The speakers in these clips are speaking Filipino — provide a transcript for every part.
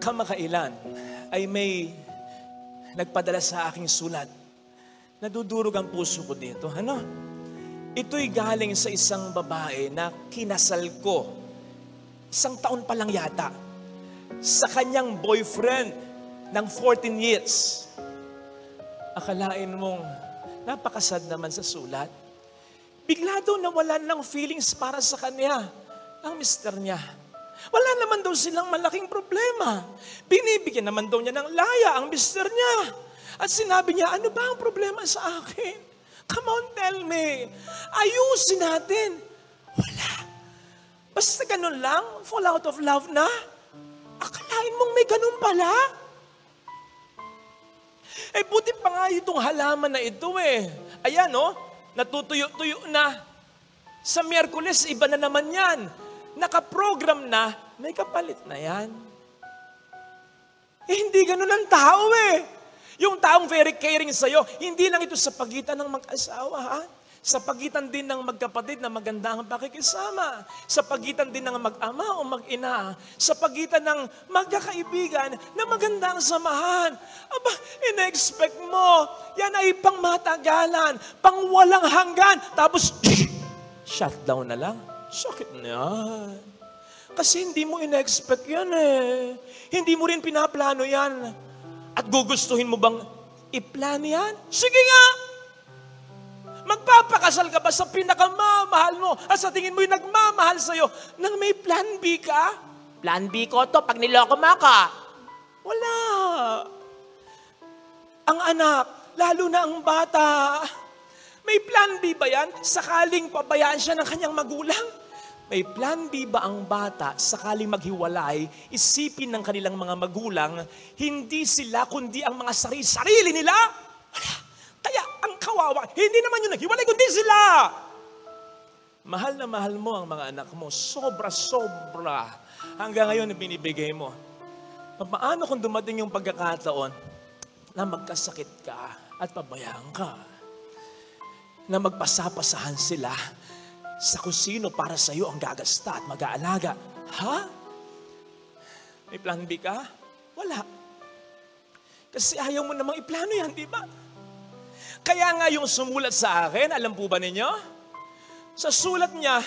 Kamakailan ay may nagpadala sa aking sulat. Nadudurog ang puso ko dito. Ano? Ito'y galing sa isang babae na kinasal ko. 1 taon pa lang yata. Sa kanyang boyfriend ng 14 years. Akalain mong napakasad naman sa sulat. Bigla daw nawalan ng feelings para sa kanya ang mister niya. Wala naman daw silang malaking problema. Binibigyan naman daw niya ng laya ang mister niya. At sinabi niya, ano ba ang problema sa akin? Come on, tell me. Ayusin natin. Wala. Basta ganun lang, fall out of love na. Akalain mong may ganun pala? Eh, buti pa nga itong halaman na ito eh. Ayan, oh, natutuyo-tuyo na. Sa Miyerkules, iba na naman yan. Nakaprogram na, may kapalit na yan. Eh, hindi ganun ang tao eh. Yung taong very caring sa'yo, hindi lang ito sa pagitan ng mag-asawa, ha? Sa pagitan din ng magkapatid na maganda ang pakikisama. Sa pagitan din ng mag-ama o mag-ina. Sa pagitan ng magkakaibigan na maganda ang samahan. Aba, ina-expect mo, yan ay pang matagalan, pang walang hanggan. Tapos, shutdown na lang. Sakit na yan. Kasi hindi mo ina-expect yan eh. Hindi mo rin pinaplano yan. At gugustuhin mo bang i-plan yan? Sige nga! Magpapakasal ka ba sa pinakamamahal mo at sa tingin mo yung nagmamahal sa'yo nang may plan B ka? Plan B ko to pag niloko mo ako. Wala. Ang anak, lalo na ang bata, may plan B ba yan? Sakaling pabayaan siya ng kanyang magulang? May plan B ba ang bata sakaling maghiwalay, isipin ng kanilang mga magulang, hindi sila kundi ang mga sarili nila? Wala. Kaya ang kawawa, hindi naman yung naghiwalay kundi sila. Mahal na mahal mo ang mga anak mo, sobra-sobra. Hanggang ngayon binibigay mo. Paano kung dumating yung pagkakataon na magkasakit ka at pabayaan ka? Na magpasapasahan sila sa kung sino para sa iyo ang gagasta at mag-aalaga. Ha? May plan B ka? Wala. Kasi ayaw mo namang iplano yan, di ba? Kaya nga yung sumulat sa akin, alam po ba ninyo? Sa sulat niya,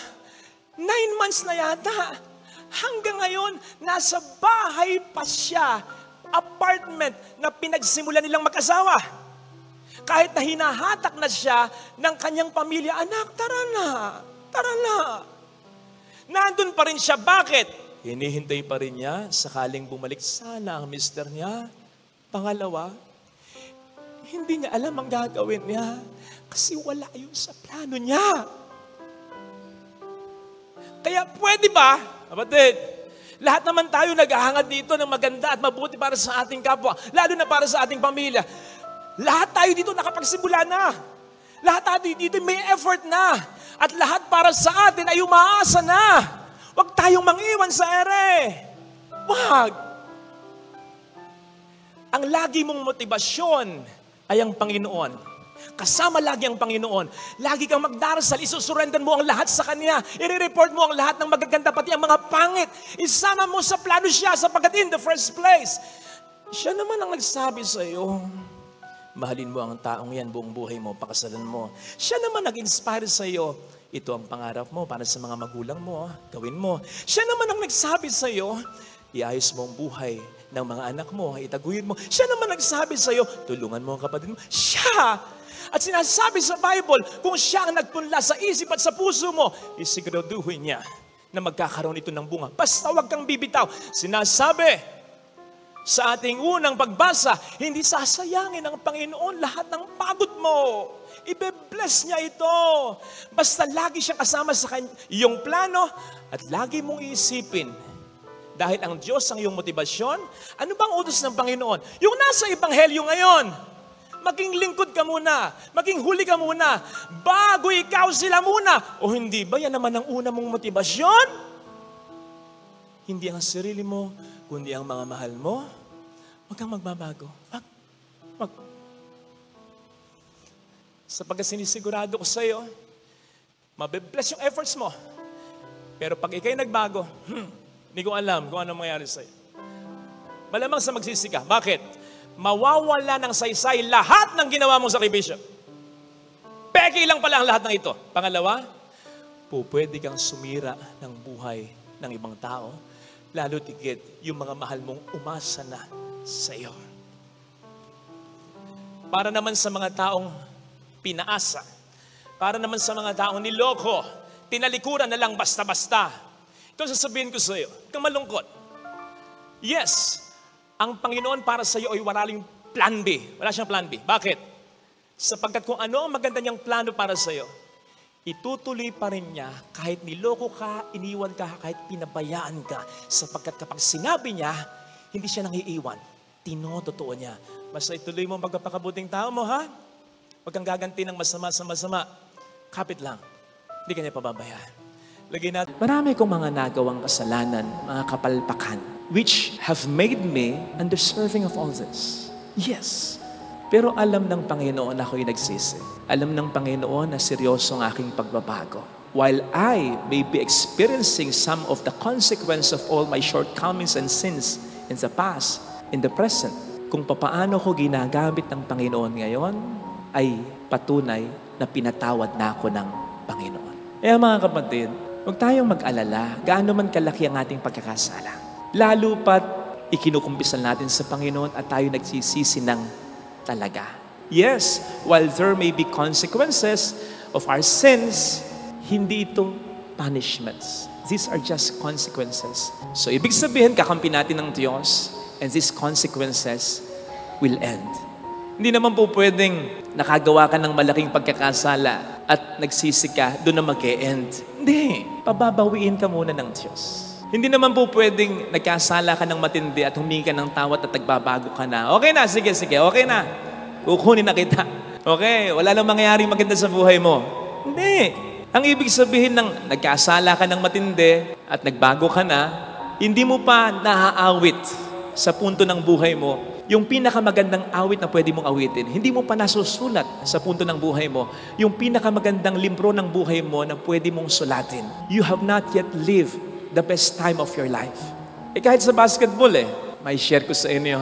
9 months na yata. Hanggang ngayon, nasa bahay pa siya. Apartment na pinagsimulan nilang mag-asawa. Kahit na hinahatak na siya ng kanyang pamilya, anak, tara na. Tara na. Nandun pa rin siya. Bakit? Hinihintay pa rin niya sakaling bumalik sana ang mister niya. Pangalawa, hindi niya alam ang gagawin niya kasi wala yun sa plano niya. Kaya pwede ba, kapatid, lahat naman tayo naghahangad dito ng maganda at mabuti para sa ating kapwa, lalo na para sa ating pamilya. Lahat tayo dito nakapagsimula na. Lahat tayo dito may effort na. At lahat para sa atin ay umaasa na. Huwag tayong mangiwan sa ere. Huwag. Ang lagi mong motibasyon ay ang Panginoon. Kasama lagi ang Panginoon. Lagi kang magdarasal, isusurrender mo ang lahat sa Kanya. I-report mo ang lahat ng magaganda, pati ang mga pangit. Isama mo sa plano siya sapagkat in the first place, siya naman ang nagsabi sa iyo, mahalin mo ang taong yan, buong buhay mo, pakasalan mo. Siya naman nag-inspire sa iyo, ito ang pangarap mo para sa mga magulang mo, gawin mo. Siya naman ang nagsabi sa iyo, iayos mo ang buhay ng mga anak mo, itaguyod mo. Siya naman nagsabi sa iyo, tulungan mo ang kapatid mo. Siya! At sinasabi sa Bible, kung siya ang nagpunla sa isip at sa puso mo, isiguraduhin niya na magkakaroon ito ng bunga. Basta huwag kang bibitaw. Sinasabi sa ating unang pagbasa, hindi sasayangin ng Panginoon lahat ng pagod mo. Ibe-bless niya ito. Basta lagi siya kasama sa iyong plano at lagi mong iisipin, dahil ang Diyos ang iyong motibasyon, ano bang utos ng Panginoon? Yung nasa Ebanghelyo ngayon, maging lingkod ka muna, maging huli ka muna, bago ikaw sila muna. O hindi ba yan naman ang una mong motibasyon? Hindi ang sarili mo, kundi ang mga mahal mo. Huwag kang magbabago. Sapagkat sinisigurado ko sa iyo, mabibless yung efforts mo. Pero pag ikaw'y nagbago, hindi ko alam kung ano mangyari sa'yo. Malamang sa magsisi ka. Bakit? Mawawala ng saysay lahat ng ginawa mong sakripisyo. Peke lang pala ang lahat ng ito. Pangalawa, pwede kang sumira ng buhay ng ibang tao, lalo tigit yung mga mahal mong umasa na sa iyo. Para naman sa mga taong pinaasa, para naman sa mga taong niloko, tinalikuran na lang basta-basta. Ito sasabihin ko sa iyo, huwag kang malungkot. Yes, ang Panginoon para sa iyo ay wala ring plan B. Wala siyang plan B. Bakit? Sapagkat kung ano ang maganda niyang plano para sa iyo, itutuloy pa rin niya kahit niloko ka, iniwan ka, kahit pinabayaan ka. Sapagkat kapag sinabi niya, hindi siya nang iiwan. Tinototoo niya. Basta ituloy mo magpapakabuting tao mo, ha? Huwag kang gaganti ng masama sa masama. Kapit lang. Hindi ka niya pababayaan. Lagyan natin. Marami kong mga nagawang kasalanan, mga kapalpakan, which have made me undeserving of all this. Yes. Pero alam ng Panginoon na ako'y nagsisi. Alam ng Panginoon na seryoso ang aking pagbabago. While I may be experiencing some of the consequence of all my shortcomings and sins in the past, in the present, kung papaano ko ginagamit ng Panginoon ngayon, ay patunay na pinatawad na ako ng Panginoon. Kaya mga kapatid, huwag tayong mag-alala gaano man kalaki ang ating pagkakasala. Lalo pat ikinukumpisal natin sa Panginoon at tayo nagsisisi ng talaga. Yes, while there may be consequences of our sins, hindi ito punishments. These are just consequences. So, ibig sabihin, kakampi natin ng Diyos, and these consequences will end. Hindi naman po pwedeng nakagawa ka ng malaking pagkakasala at nagsisi ka, doon na mag-e-end. Hindi. Pababawiin ka muna ng Diyos. Hindi naman po pwedeng nagkasala ka ng matindi at humingi ka ng tawad at nagbabago ka na. Okay na, sige, okay na. Kukunin na kita. Okay, wala nang mangyayaring maganda sa buhay mo. Hindi. Ang ibig sabihin ng nagkasala ka ng matindi at nagbago ka na, hindi mo pa naaawit sa punto ng buhay mo yung pinakamagandang awit na pwede mong awitin. Hindi mo pa nasusulat sa punto ng buhay mo yung pinakamagandang libro ng buhay mo na pwede mong sulatin. You have not yet lived the best time of your life. Kahit sa basketball may share ko sa inyo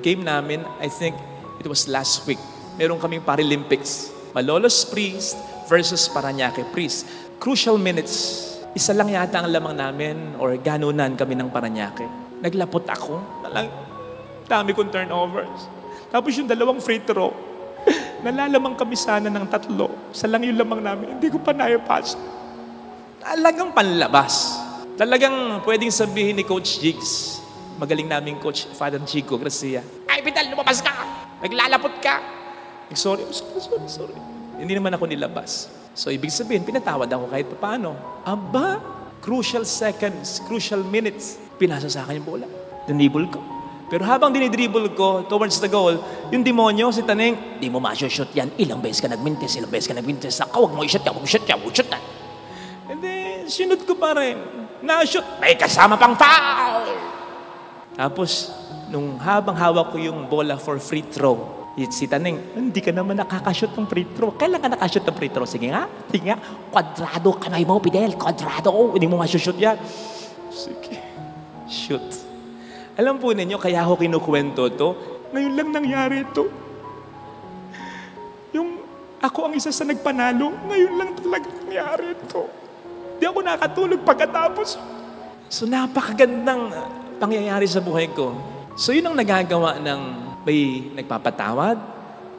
game namin, I think it was last week. Meron kaming Paralympics. Malolos Priest versus Parañaque Priest. Crucial minutes. Isa lang yata ang lamang namin or ganunan kami ng Parañaque. Naglapot ako. Dami kong turnovers. Tapos yung 2 free throw. Nalalamang kami sana ng 3. Isa lang yung lamang namin. Hindi ko pa na-pass. Talagang panlabas. Talagang pwedeng sabihin ni Coach Jigs, magaling naming Coach Father Chico Gracia, ay, Vidal, lumabas ka! Naglalapot ka! Sorry. Hindi naman ako nilabas. So, ibig sabihin, pinatawad ako kahit paano. Aba, crucial seconds, crucial minutes, pinasa sa akin yung bola. Dinibol ko. Pero habang dinidribble ko towards the goal, yung demonyo, si Taning, di mo ma-shoot yan. Ilang beses ka nagmintis. Huwag mo i-shoot yan. And then, sinut ko pa rin. Na-shoot. May kasama pang foul! Tapos, nung habang hawak ko yung bola for free throw, si Taning, hindi ka naman nakakashoot ng free throw. Kailan ka nakashoot ng free throw? Sige nga. Kwadrado kamay mo, Fidel. Kwadrado. Hindi mo ma-shoot yan. Sige. Shoot. Alam po ninyo, kaya ako kinukwento to, ngayon lang nangyari to. Yung ako ang isa sa nagpanalo, ngayon lang talaga nangyari to. Di ako nakatulog pagkatapos. So napakagandang pangyayari sa buhay ko. So yun ang nagagawa ng may nagpapatawad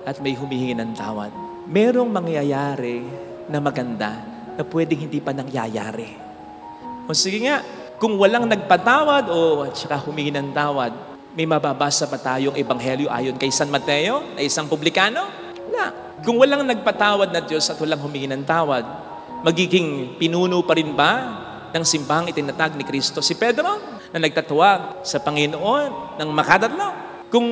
at may humihingi ng tawad. Merong mangyayari na maganda na pwedeng hindi pa nangyayari. O sige nga, kung walang nagpatawad o saka humingi ng tawad, may mababasa pa tayong ebanghelyo ayon kay San Mateo na isang publikano? Wala. Kung walang nagpatawad na Diyos at walang humingi ng tawad, magiging pinuno pa rin ba ng simbahang itinatag ni Kristo si Pedro na nagtatuwag sa Panginoon ng makadatlo? Kung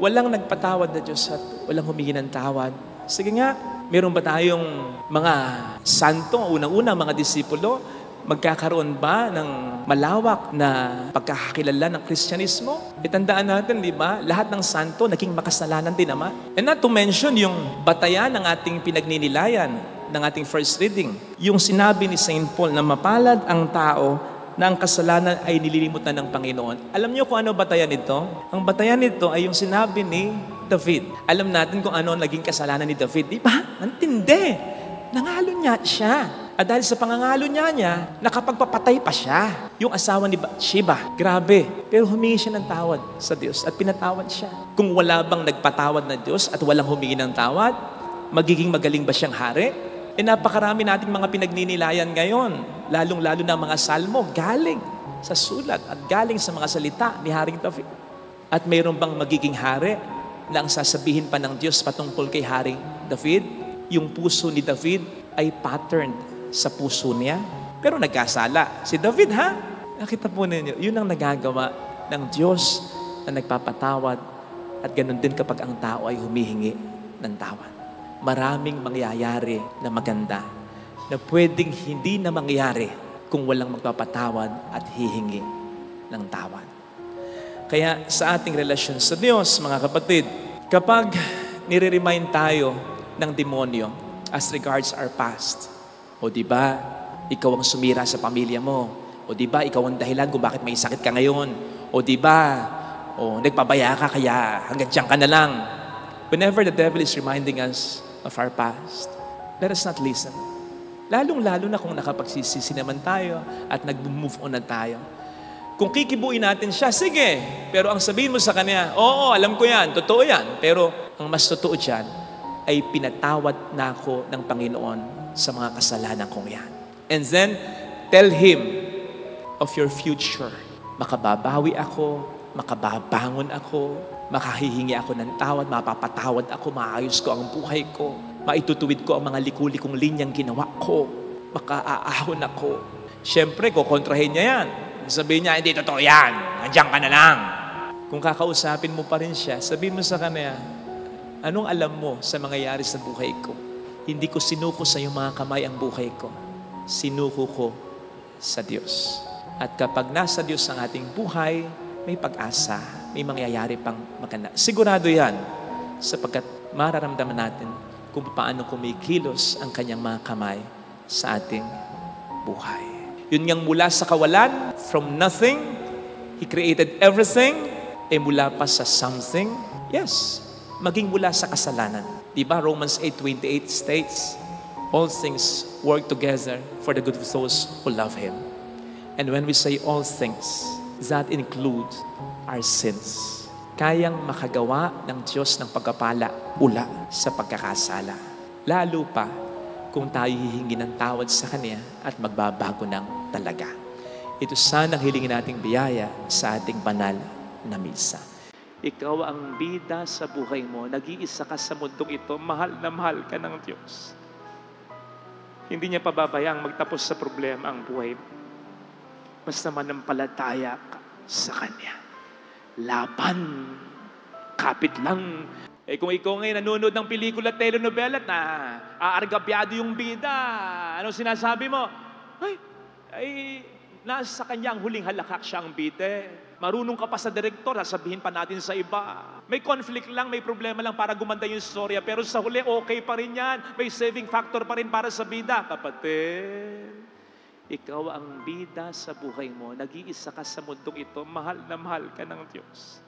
walang nagpatawad na Diyos at walang humingi ng tawad, sige nga, meron ba tayong mga santo, unang-una mga disipulo, magkakaroon ba ng malawak na pagkakakilala ng Kristyanismo? Itandaan natin, di ba? Lahat ng santo naging makasalanan din naman. And not to mention yung batayan ng ating pinagninilayan ng ating first reading. Yung sinabi ni St. Paul na mapalad ang tao na ang kasalanan ay nililimutan ng Panginoon. Alam niyo kung ano batayan nito? Ang batayan nito ay yung sinabi ni David. Alam natin kung ano ang naging kasalanan ni David. Di ba? Antindi. Nangalo niya siya. At dahil sa pangangalo niya, nakapagpapatay pa siya. Yung asawa ni Bathsheba. Grabe. Pero humingi siya ng tawad sa Diyos at pinatawad siya. Kung wala bang nagpatawad na Diyos at walang humingi ng tawad, magiging magaling ba siyang hari? Napakarami nating mga pinagninilayan ngayon, lalong-lalo na mga salmo, galing sa sulat at galing sa mga salita ni Haring David. At mayroon bang magiging hari na ang sasabihin pa ng Diyos patungkol kay Haring David? Yung puso ni David ay patterned sa puso niya. Pero nagkasala. Si David, ha? Nakita po ninyo, yun ang nagagawa ng Diyos na nagpapatawad at ganun din kapag ang tao ay humihingi ng tawad. Maraming mangyayari na maganda na pwedeng hindi na mangyari kung walang magpapatawad at hihingi ng tawad. Kaya sa ating relasyon sa Diyos, mga kapatid, kapag nire-remind tayo ng demonyo as regards our past, o di ba, ikaw ang sumira sa pamilya mo, o di ba, ikaw ang dahilan kung bakit may sakit ka ngayon, o di ba, o nagpabaya ka kaya hanggang diyan ka na lang. Whenever the devil is reminding us of our past, let us not listen. Lalong-lalo na kung nakapagsisisi naman tayo at nag-move on na tayo. Kung kikibuin natin siya, sige. Pero ang sabihin mo sa kanya, oo, alam ko yan, totoo yan. Pero ang mas totoo dyan ay pinatawad na ako ng Panginoon sa mga kasalanan kong yan. And then, tell Him of your future. Makababawi ako, makababangon ako, makahihingi ako ng tawad, mapapatawad ako, maayos ko ang buhay ko, maitutuwid ko ang mga liku-likong linyang ginawa ko, makaaahon ako. Siyempre, kukontrahin niya yan. Sabihin niya, hindi totoo yan, nandiyan ka na lang. Kung kakausapin mo pa rin siya, sabihin mo sa kanya, anong alam mo sa mangyayari sa buhay ko? Hindi ko sinuko sa iyong mga kamay ang buhay ko. Sinuko ko sa Diyos. At kapag nasa Diyos ang ating buhay, may pag-asa, may mangyayari pang maganda. Sigurado yan, sapagkat mararamdaman natin kung paano kumikilos ang kanyang mga kamay sa ating buhay. Yun ngang mula sa kawalan, from nothing, He created everything, mula pa sa something, yes, maging mula sa kasalanan. Diba Romans 8:28 states, all things work together for the good of those who love Him. And when we say all things, that includes our sins. Kayang makagawa ng Diyos ng pagkapala mula sa pagkakasala. Lalo pa kung tayo hihingi ng tawad sa Kanya at magbabago ng talaga. Ito sanang hilingin nating biyaya sa ating banal na misa. Ikaw ang bida sa buhay mo, nag-iisa ka sa mundong ito, mahal na mahal ka ng Diyos. Hindi niya pababayang magtapos sa problema ang buhay mo. Basta manampalataya ka sa Kanya. Laban. Kapit lang. Kung ikaw ngayon nanonood ng pelikula, telenovela na aargabyado yung bida, anong sinasabi mo? Nasa kanya ang huling halakak siya ang bida. Marunong ka pa sa direktor, sasabihin pa natin sa iba. May conflict lang, may problema lang para gumanda yung storya, pero sa huli, okay pa rin yan. May saving factor pa rin para sa bida. Kapatid, ikaw ang bida sa buhay mo, nag-iisa ka sa mundong ito, mahal na mahal ka ng Diyos.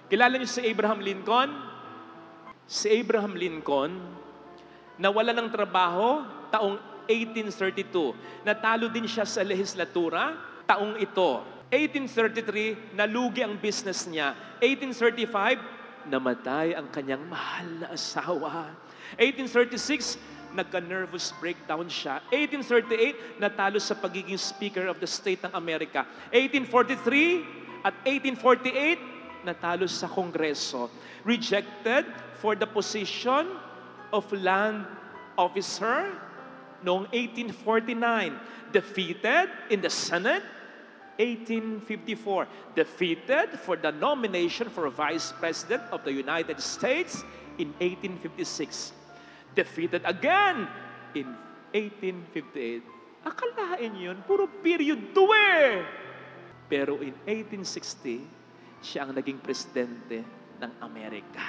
Kilala niyo si Abraham Lincoln? Si Abraham Lincoln, nawala ng trabaho taong 1832. Natalo din siya sa lehislatura taong ito. 1833, nalugi ang business niya. 1835, namatay ang kanyang mahal na asawa. 1836, nagka-nervous breakdown siya. 1838, natalo sa pagiging Speaker of the State ng Amerika. 1843 at 1848, natalo sa Kongreso. Rejected for the position of land officer noong 1849. Defeated in the Senate, 1854. Defeated for the nomination for Vice President of the United States in 1856. Defeated again in 1858. Akalain yun, puro period 2 eh. Pero in 1860, siya ang naging presidente ng Amerika.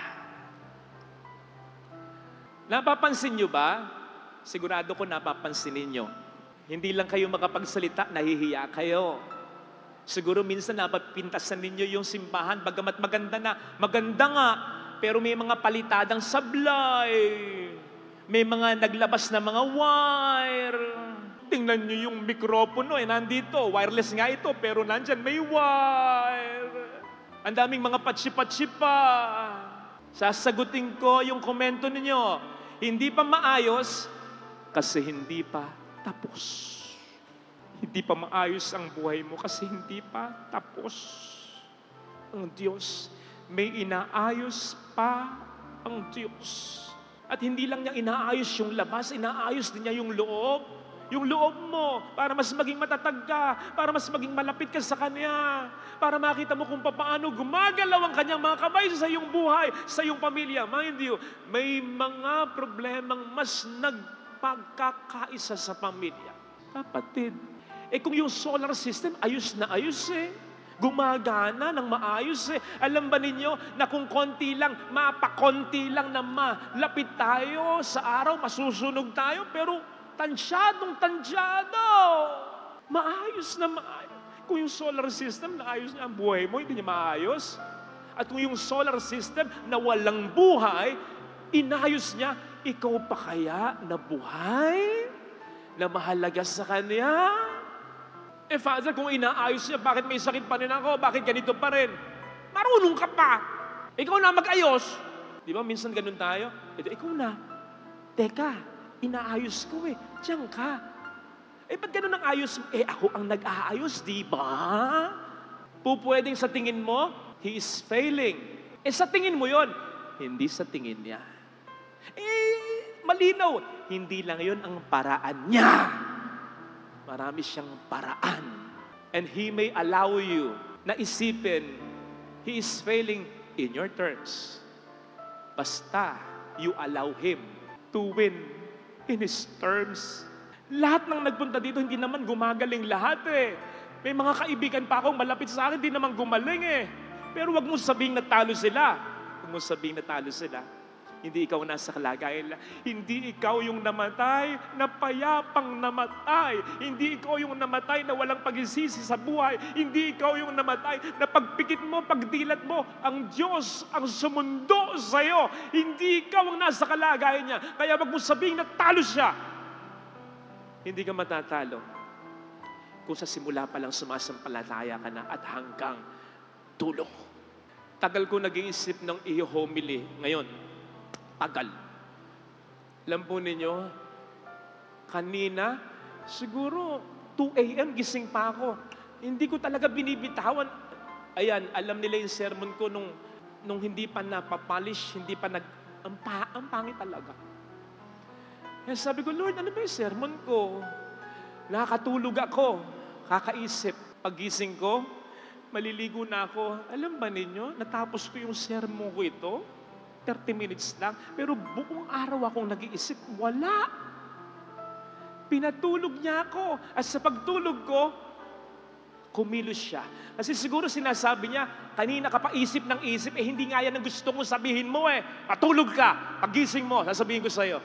Napapansin nyo ba? Sigurado ko napapansin ninyo. Hindi lang kayo makapagsalita, nahihiya kayo. Siguro minsan napapintasan ninyo yung simbahan, bagamat maganda nga, pero may mga palitadang sablay, may mga naglabas na mga wire. Tingnan nyo yung mikropono, nandito, wireless nga ito, pero nandyan may wire. Ang daming mga patsi-patsi pa. Sasagutin ko yung komento ninyo, hindi pa maayos kasi hindi pa tapos. Hindi pa maayos ang buhay mo kasi hindi pa tapos. Ang Diyos, may inaayos pa ang Diyos. At hindi lang niya inaayos yung labas, inaayos din niya yung loob. Yung loob mo, para mas maging matatag ka, para mas maging malapit ka sa Kanya, para makita mo kung paano gumagalaw ang Kanyang mga kamay sa iyong buhay, sa iyong pamilya. Mind you, may mga problemang mas nagpagkakaisa sa pamilya. Kapatid, kung yung solar system, ayos na ayos gumagana ng maayos Alam ba ninyo na kung konti lang, mapakonti lang na malapit tayo sa araw, masusunog tayo, pero tansyadong. Maayos na maayos. Kung yung solar system na ayos niya ang buhay mo, hindi niya maayos. At kung yung solar system na walang buhay, inayos niya, ikaw pa kaya na buhay? Na mahalaga sa Kanya? Father, kung inaayos niya, bakit may sakit pa rin ako? Bakit ganito pa rin? Marunong ka pa. Ikaw na mag-ayos. Di ba, minsan ganun tayo? Ikaw na. Teka, inaayos ko Diyan ka. Ba't ganun ang ayos? Ako ang nag-aayos, di ba? Pupwedeng sa tingin mo, he is failing. Sa tingin mo yon, hindi sa tingin niya. Malinaw. Hindi lang yon ang paraan niya. Marami siyang paraan. And He may allow you na isipin, He is failing in your terms. Basta you allow Him to win in His terms. Lahat ng nagpunta dito, hindi naman gumagaling lahat May mga kaibigan pa akong malapit sa akin, hindi naman gumaling Pero wag mo sabihing natalo sila. Wag mo sabihing natalo sila. Hindi ikaw nasa kalagayan. Hindi ikaw yung namatay na payapang namatay. Hindi ikaw yung namatay na walang pagsisisi sa buhay. Hindi ikaw yung namatay na pagpikit mo, pagdilat mo, ang Diyos ang sumundo sa'yo. Hindi ikaw ang nasa kalagayan niya. Kaya wag mo sabihin na talo siya. Hindi ka matatalo. Kung sa simula pa lang sumasampalataya ka na at hanggang dulo. Tagal ko nag-iisip ng i-homily ngayon. Tagal. Alam po ninyo, kanina, siguro 2 a.m. gising pa ako. Hindi ko talaga binibitawan. Ayan, alam nila yung sermon ko nung hindi pa napapolish, hindi pa ang pangit talaga. Kaya sabi ko, Lord, ano ba yung sermon ko? Nakakatulog ako, kakaisip. Pagising ko, maliligo na ako. Alam ba ninyo, natapos ko yung sermon ko ito. 30 minutes lang, pero buong araw akong nag-iisip, wala. Pinatulog niya ako. At sa pagtulog ko, kumilos siya. Kasi siguro sinasabi niya, kanina ka pa isip ng isip, hindi nga yan ang gusto mong sabihin mo Patulog ka. Pagising mo, sasabihin ko sa'yo.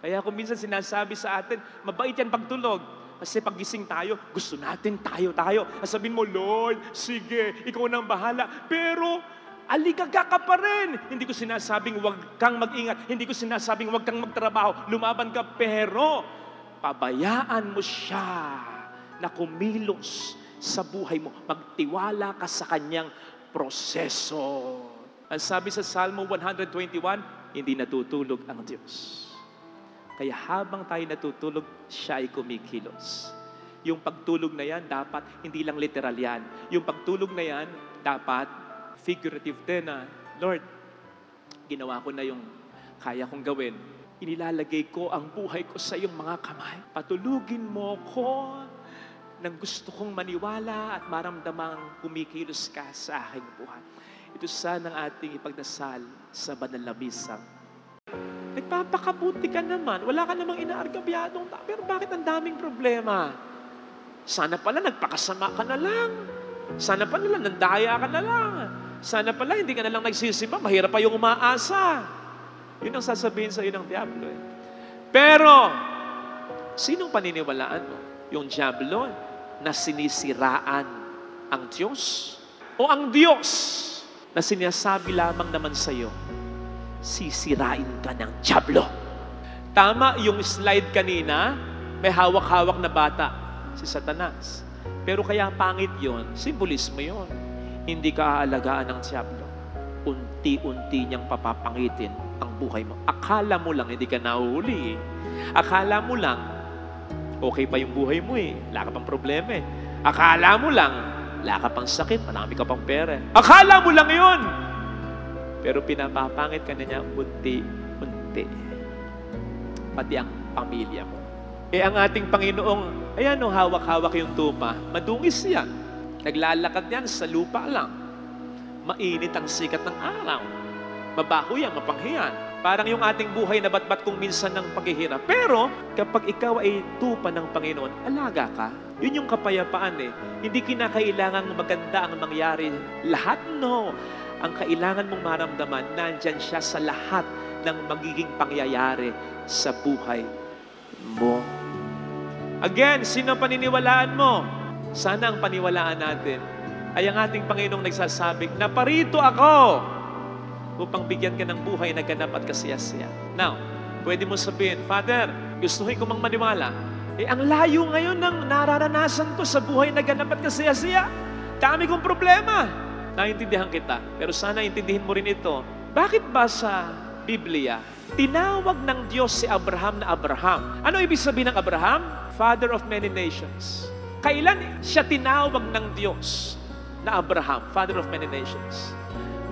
Kaya kung minsan sinasabi sa atin, mabait yan pagtulog. Kasi pagising tayo, gusto natin tayo. Sabihin mo, Lord, sige, ikaw nang bahala. Pero, aligaga ka pa rin. Hindi ko sinasabing huwag kang mag-ingat. Hindi ko sinasabing huwag kang magtrabaho. Lumaban ka, pero pabayaan mo siya na kumilos sa buhay mo. Magtiwala ka sa kanyang proseso. Ang sabi sa Salmo 121, hindi natutulog ang Diyos. Kaya habang tayo natutulog, siya ay kumikilos. Yung pagtulog na yan, dapat hindi lang literal yan. Yung pagtulog na yan, dapat figurative din na, Lord, ginawa ko na yung kaya kong gawin. Inilalagay ko ang buhay ko sa iyong mga kamay. Patulugin mo ko nang gusto kong maniwala at maramdamang kumikilos ka sa aking buhay. Ito sana ang ating ipagdasal sa banal na misa. Nagpapakabuti ka naman. Wala ka namang inaargabyadong tao. Pero bakit ang daming problema? Sana pala nagpakasama ka na lang. Sana pala nandaya ka na lang. Sana pala hindi ka na lang nagsisimba. Mahirap pa yung umaasa. Yun ang sasabihin sa iyo ng Diablo. Pero, sinong paniniwalaan mo? Yung Diablo? na sinisiraan ang Diyos? O ang Diyos na sinasabi lamang naman sa iyo, sisirain ka ng dyablo? Tama yung slide kanina, may hawak-hawak na bata, si Satanas. Pero kaya pangit yun, simbolismo yun. Hindi ka aalagaan ng dyablo. Unti-unti niyang papapangitin ang buhay mo. Akala mo lang hindi ka nahuhuli. Akala mo lang, okay pa yung buhay mo eh. Wala ka pang problema eh. Akala mo lang, wala ka pang sakit, marami ka pang pera. Akala mo lang yun! Pero pinapapangit ka na niya unti-unti. Pati ang pamilya mo. Eh ang ating Panginoong, ayan o, hawak-hawak yung tupa. Madungis yan. Naglalakad yan sa lupa lang. Mainit ang sikat ng araw. Mabaho yan, mapanghiyan. Parang yung ating buhay na batbat kung minsan ng paghihirap. Pero kapag ikaw ay tupa ng Panginoon, alaga ka. Yun yung kapayapaan eh. Hindi kinakailangan maganda ang mangyari. Lahat no. Ang kailangan mong maramdaman, nandyan siya sa lahat ng magiging pangyayari sa buhay mo. Again, sino ang paniniwalaan mo? Sana ang paniwalaan natin ay ang ating Panginoong nagsasabing, naparito ako upang bigyan ka ng buhay na ganap at kasiyasiya. Now, pwede mo sabihin, Father, gustuhin ko mang maniwala. Eh, ang layo ngayon ng nararanasan ko sa buhay na ganap at kasiyasiya. Dami kong problema. Naintindihan kita. Pero sana intindihin mo rin ito. Bakit ba sa Biblia, tinawag ng Diyos si Abraham na Abraham? Ano ibig sabihin ng Abraham? Father of many nations. Kailan siya tinawag ng Diyos na Abraham, Father of many nations?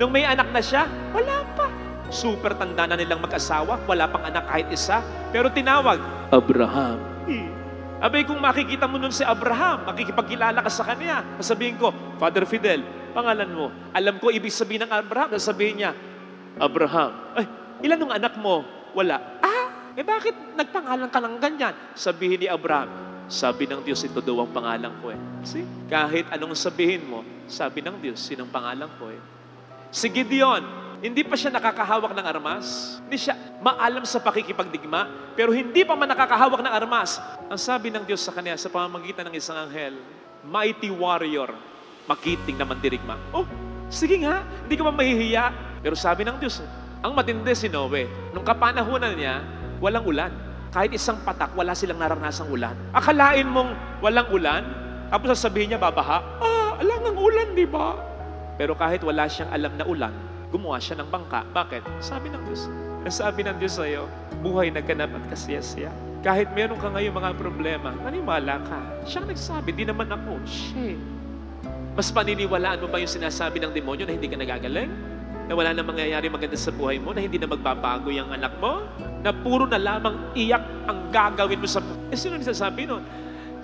Nung may anak na siya, wala pa. Super tanda na nilang mag-asawa, wala pang anak kahit isa, pero tinawag, Abraham. Abay, kung makikita mo nun si Abraham, makikipagkilala ka sa kanya, sasabihin ko, Father Fidel, pangalan mo. Alam ko, ibig sabihin ng Abraham, sasabihin niya, Abraham. Ay, ilan ng anak mo? Wala. Bakit nagpangalan ka ng ganyan? Sabihin ni Abraham, sabi ng Diyos, ito daw ang pangalan ko eh. See? Kahit anong sabihin mo, sabi ng Diyos, sinong pangalan ko eh. Si Gideon, hindi pa siya nakakahawak ng armas. Hindi siya maalam sa pakikipagdigma, pero hindi pa man nakakahawak ng armas. Ang sabi ng Diyos sa kanya, sa pamamagitan ng isang anghel, mighty warrior, makiting na mandirigma. Oh, sige nga, hindi ka man mahihiya. Pero sabi ng Diyos, ang matindi si Noe, nung kapanahunan niya, walang ulan. Kahit isang patak, wala silang naranasang ulan. Akalain mong walang ulan, tapos sasabihin niya, babaha. Alang ang ulan, di ba? Pero kahit wala siyang alam na ulan, gumawa siya ng bangka. Bakit? Sabi ng Diyos. Ang sabi ng Diyos sa'yo, buhay na ganap at kasiyasiya. Kahit meron ka ngayon mga problema, nanimala ka. Siya nagsabi, di naman ako. Shit. Mas paniniwalaan mo ba yung sinasabi ng demonyo na hindi ka nagagaling? Na wala na mangyayari maganda sa buhay mo, na hindi na magbabago yung anak mo, na puro na lamang iyak ang gagawin mo sa buhay. Sino nagsasabi nun?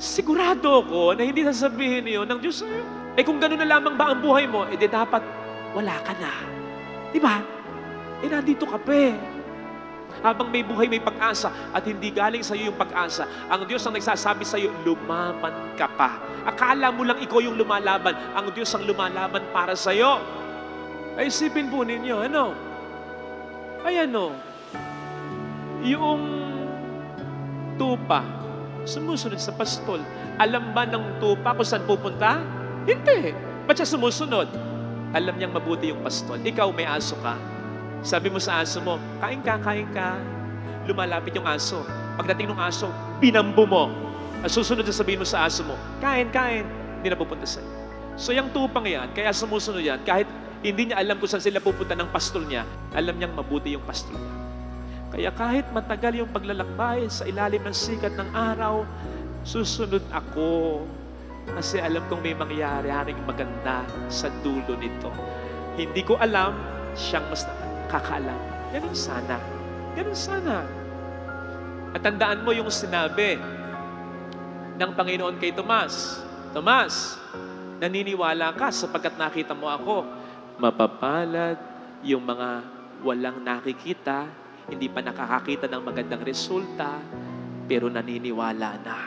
Sigurado ko na hindi sasabihin yun ng Diyos sa'yo. Kung gano'n na lamang ba ang buhay mo, di dapat wala ka na. Di ba? Nandito ka pa eh. Habang may buhay, may pag-asa, at hindi galing sa'yo yung pag-asa, ang Diyos ang nagsasabi sa'yo, lumaban ka pa. Akala mo lang ikaw yung lumalaban, ang Diyos ang lumalaban para sa'yo. Ay, isipin po ninyo, ano? Ay, ano? Yung tupa, sumusunod sa pastol. Alam ba ng tupa kung saan pupunta? Hindi. Ba't siya sumusunod? Alam niyang mabuti yung pastol. Ikaw, may aso ka. Sabi mo sa aso mo, kain ka, kain ka. Lumalapit yung aso. Pagdating ng aso, binambo mo. At susunod na sabihin mo sa aso mo, kain, kain. Hindi na pupunta sa'yo. So yung tupang yan, kaya sumusunod yan, kahit hindi niya alam kung saan sila pupunta ng pastol niya, alam niyang mabuti yung pastol niya. Kaya kahit matagal yung paglalakbay sa ilalim ng sikat ng araw, susunod ako. Kasi alam kong may mangyayaring maganda sa dulo nito. Hindi ko alam, siyang mas nakakaalam. Ganun sana. Ganun sana. At tandaan mo yung sinabi ng Panginoon kay Tomas. Tomas, naniniwala ka sapagkat nakita mo ako. Mapapalad yung mga walang nakikita, hindi pa nakakakita ng magandang resulta, pero naniniwala na.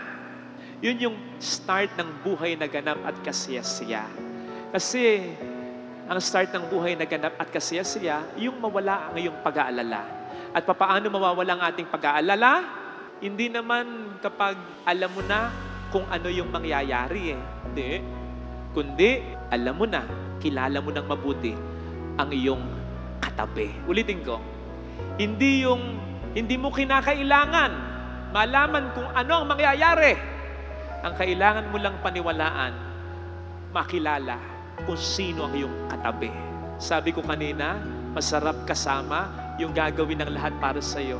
Yun yung start ng buhay na ganap at kasiyasiya. Kasi ang start ng buhay na ganap at kasiyasiya, yung mawala ang iyong pag-aalala. At papaano mawawala ang ating pag-aalala? Hindi naman kapag alam mo na, kung ano yung mangyayari eh. Hindi. Kundi, alam mo na, kilala mo ng mabuti ang iyong katabi. Ulitin ko, hindi mo kinakailangan malaman kung ano ang mangyayari. Ang kailangan mo lang paniwalaan, makilala kung sino ang iyong katabi. Sabi ko kanina, masarap kasama yung gagawin ng lahat para sa iyo.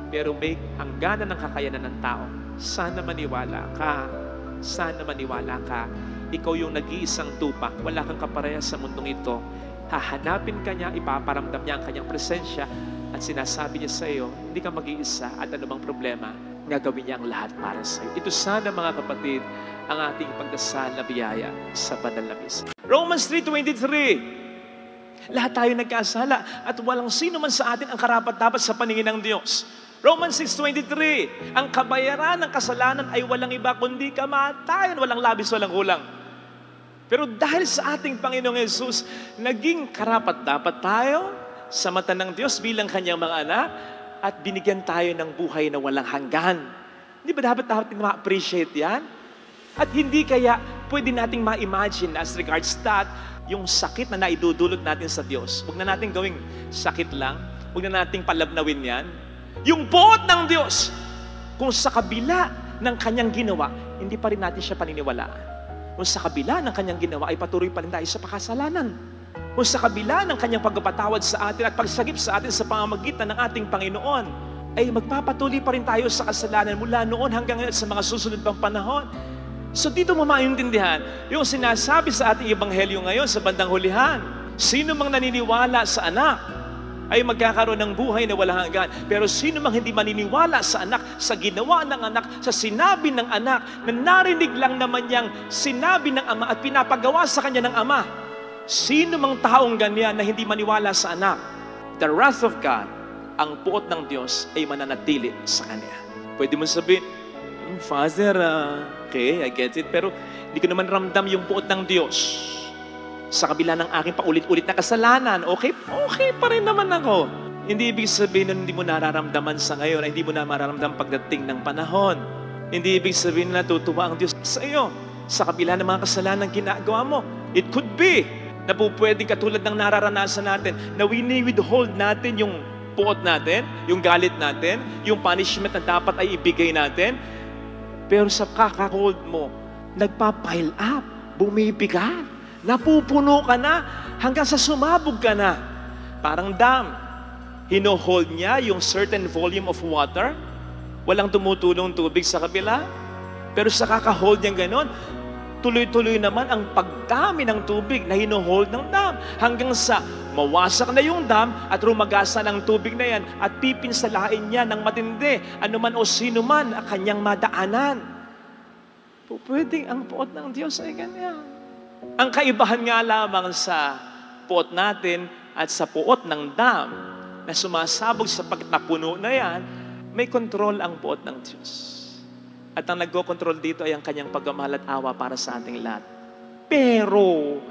Pero may hangganan ng kakayanan ng tao. Sana maniwala ka. Sana maniwala ka. Ikaw yung nag-iisang tupa. Wala kang kaparehas sa mundong ito. Hahanapin ka niya, ipaparamdam niya ang kanyang presensya at sinasabi niya sa iyo, hindi ka mag-iisa at anumang problema, gagawin niya ang lahat para sa iyo. Ito sana mga kapatid, ang ating pagdasal na biyaya sa banal na misa. Romans 3:23. Lahat tayo nagkasala at walang sino man sa atin ang karapat-dapat sa paningin ng Diyos. Romans 6:23, ang kabayaran ng kasalanan ay walang iba kundi kamatayan, walang labis, walang kulang. Pero dahil sa ating Panginoong Yesus, naging karapat-dapat tayo sa mata ng Diyos bilang kanyang mga anak at binigyan tayo ng buhay na walang hanggan. Hindi ba dapat ma-appreciate yan? At hindi kaya pwede nating ma-imagine as regards that, yung sakit na naidudulot natin sa Diyos. Huwag na natin gawing sakit lang. Huwag na nating palabnawin yan. Yung buot ng Diyos, kung sa kabila ng kanyang ginawa, hindi pa rin natin siya paniniwalaan. Kung sa kabila ng kanyang ginawa, ay patuloy pa rin tayo sa pakasalanan. Kung sa kabila ng kanyang pagpapatawad sa atin at pagsagip sa atin sa pamamagitan ng ating Panginoon, ay magpapatuloy pa rin tayo sa kasalanan mula noon hanggang ngayon sa mga susunod pang panahon. So dito mo maintindihan yung sinasabi sa ating ebanghelyo ngayon sa bandang hulihan. Sino mang naniniwala sa anak ay magkakaroon ng buhay na walang hanggan. Pero sino mang hindi maniniwala sa anak, sa ginawa ng anak, sa sinabi ng anak, na narinig lang naman niyang sinabi ng ama at pinapagawa sa kanya ng ama, sino mang taong ganyan na hindi maniwala sa anak, the wrath of God, ang puot ng Diyos ay mananatili sa kanya. Pwede mo sabihin, Father, okay, I get it, pero hindi ko naman ramdam yung puot ng Diyos. Sa kabila ng aking paulit-ulit na kasalanan, okay pa rin naman ako. Hindi ibig sabihin na hindi mo nararamdaman sa ngayon, ay hindi mo na mararamdaman pagdating ng panahon. Hindi ibig sabihin na natutuwa ang Diyos sa iyo. Sa kabila ng mga kasalanan ginagawa mo, it could be na po pwedeng katulad ng nararanasan natin, na withhold natin yung puot natin, yung galit natin, yung punishment na dapat ay ibigay natin. Pero sa kakahold mo, nagpa-pile up, bumibigat. Napupuno ka na hanggang sa sumabog ka na. Parang dam. Hino-hold niya yung certain volume of water. Walang tumutulong tubig sa kabila. Pero sa kaka-hold niyang ganon, tuloy-tuloy naman ang pagdami ng tubig na hino-hold ng dam. Hanggang sa mawasak na yung dam at rumagasa ng tubig na yan at pipinsalain niya ng matindi anuman o sino man ang kanyang madaanan. Pwedeng ang puot ng Diyos ay ganyan. Ang kaibahan nga lamang sa puot natin at sa puot ng dam na sumasabog sa pagtapuno na yan, may kontrol ang puot ng Diyos. At ang nagko-control dito ay ang kanyang pagmamahal at awa para sa ating lahat. Pero,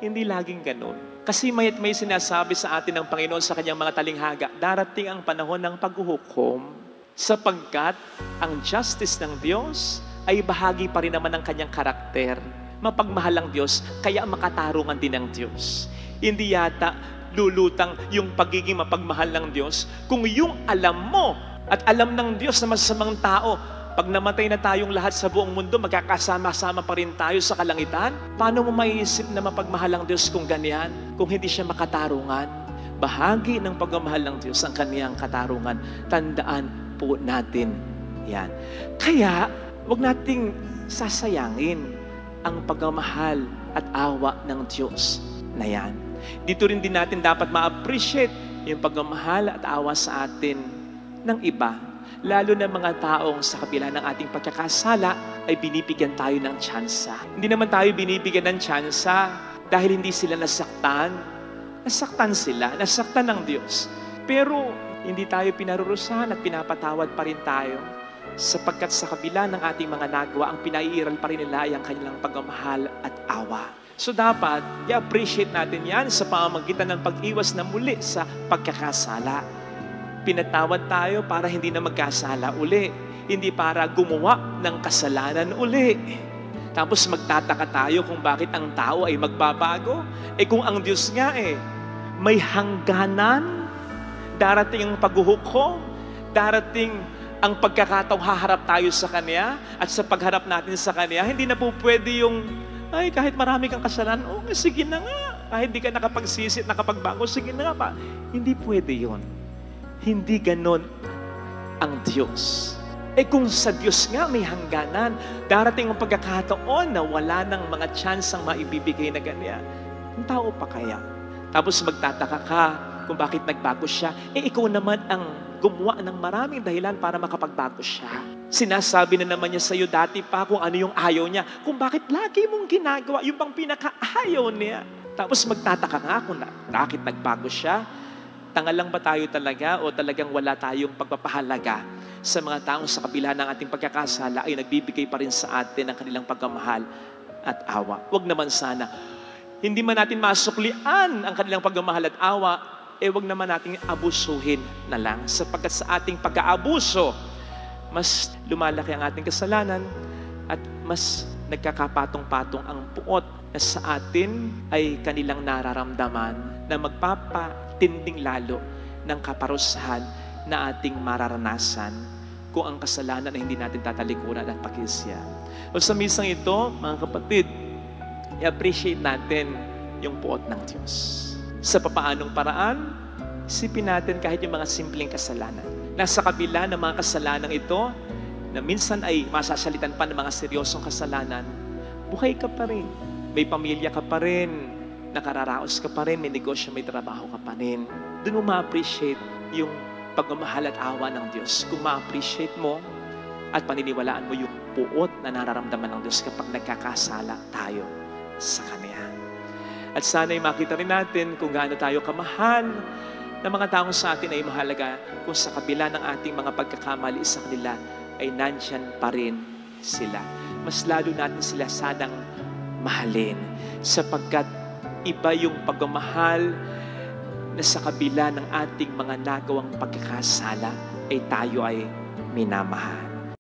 hindi laging ganun. Kasi may sinasabi sa atin ng Panginoon sa kanyang mga talinghaga, darating ang panahon ng paghuhukom sapagkat ang justice ng Diyos ay bahagi pa rin naman ng kanyang karakter. Mapagmahal ang Diyos, kaya makatarungan din ang Diyos. Hindi yata lulutang yung pagiging mapagmahal ng Diyos kung yung alam mo at alam ng Diyos na masasamang tao, pag namatay na tayong lahat sa buong mundo, magkakasama-sama pa rin tayo sa kalangitan. Paano mo maiisip na mapagmahal ang Diyos kung ganyan? Kung hindi siya makatarungan? Bahagi ng pagmamahal ng Diyos ang kaniyang katarungan. Tandaan po natin yan. Kaya, huwag nating sasayangin ang pagmamahal at awa ng Diyos na yan. Dito rin din natin dapat ma-appreciate yung pagmamahal at awa sa atin ng iba. Lalo na mga taong sa kabila ng ating pagkakasala ay binibigyan tayo ng tsansa. Hindi naman tayo binibigyan ng tsansa dahil hindi sila nasaktan. Nasaktan sila, nasaktan ng Diyos. Pero hindi tayo pinarurusahan at pinapatawad pa rin tayo. Sapagkat sa kabila ng ating mga nagawa, ang pinaiiral pa rin nila ay ang kanilang pagmamahal at awa. So dapat, i-appreciate natin yan sa pamamagitan ng pag-iwas na muli sa pagkakasala. Pinatawad tayo para hindi na magkasala uli. hindi para gumawa ng kasalanan uli. Tapos magtataka tayo kung bakit ang tao ay magbabago. Kung ang Diyos nga may hangganan, darating ang paghuhukom, darating ang pagkakataong haharap tayo sa Kanya, at sa pagharap natin sa Kanya, hindi na po pwede yung, kahit marami kang kasalanan, sige na nga. Kahit di ka nakapagsisit, nakapagbago, sige na nga pa. Hindi pwede yon. Hindi ganon ang Diyos. Kung sa Diyos nga may hangganan, darating ang pagkakataon na wala ng mga chance ang maibibigay na ganyan. Ang tao pa kaya? Tapos magtataka ka kung bakit nagbago siya. Ikaw naman ang gumawa ng maraming dahilan para makapagbago siya. Sinasabi na naman niya sa iyo dati pa kung ano yung ayaw niya, kung bakit lagi mong ginagawa yung pang pinaka-ayaw niya. Tapos magtataka nga kung bakit nagbago siya. Tanga lang ba tayo talaga o talagang wala tayong pagpapahalaga sa mga taong sa kabila ng ating pagkakasala ay nagbibigay pa rin sa atin ng kanilang pagmamahal at awa? Huwag naman sana. Hindi man natin masuklian ang kanilang pagmamahal at awa, huwag naman natin abusuhin na lang. Sapagkat sa ating pag-aabuso, mas lumalaki ang ating kasalanan at mas nagkakapatong-patong ang puot na sa atin ay kanilang nararamdaman na magpapatinding lalo ng kaparusahan na ating mararanasan kung ang kasalanan ay hindi natin tatalikuran at pakisya. O sa misang ito, mga kapatid, i-appreciate natin yung puot ng Diyos. Sa papaanong paraan, isipin natin kahit yung mga simpleng kasalanan. Nasa kabila ng mga kasalanan ito, na minsan ay masasalitan pa ng mga seryosong kasalanan, buhay ka pa rin. May pamilya ka pa rin, nakararaos ka pa rin, may negosyo, may trabaho ka pa rin. Doon mo ma-appreciate yung pagmamahal at awa ng Diyos. Kung ma-appreciate mo at paniniwalaan mo yung puot na nararamdaman ng Diyos kapag nagkakasala tayo sa Kanya. At sana'y makita rin natin kung gaano tayo kamahal na mga taong sa atin ay mahalaga kung sa kabila ng ating mga pagkakamali sa kanila ay nandyan pa rin sila. Mas lalo natin sila sanang mahalin sapagkat iba yung pagmamahal na sa kabila ng ating mga nagawang pagkakasala ay tayo ay minamahal.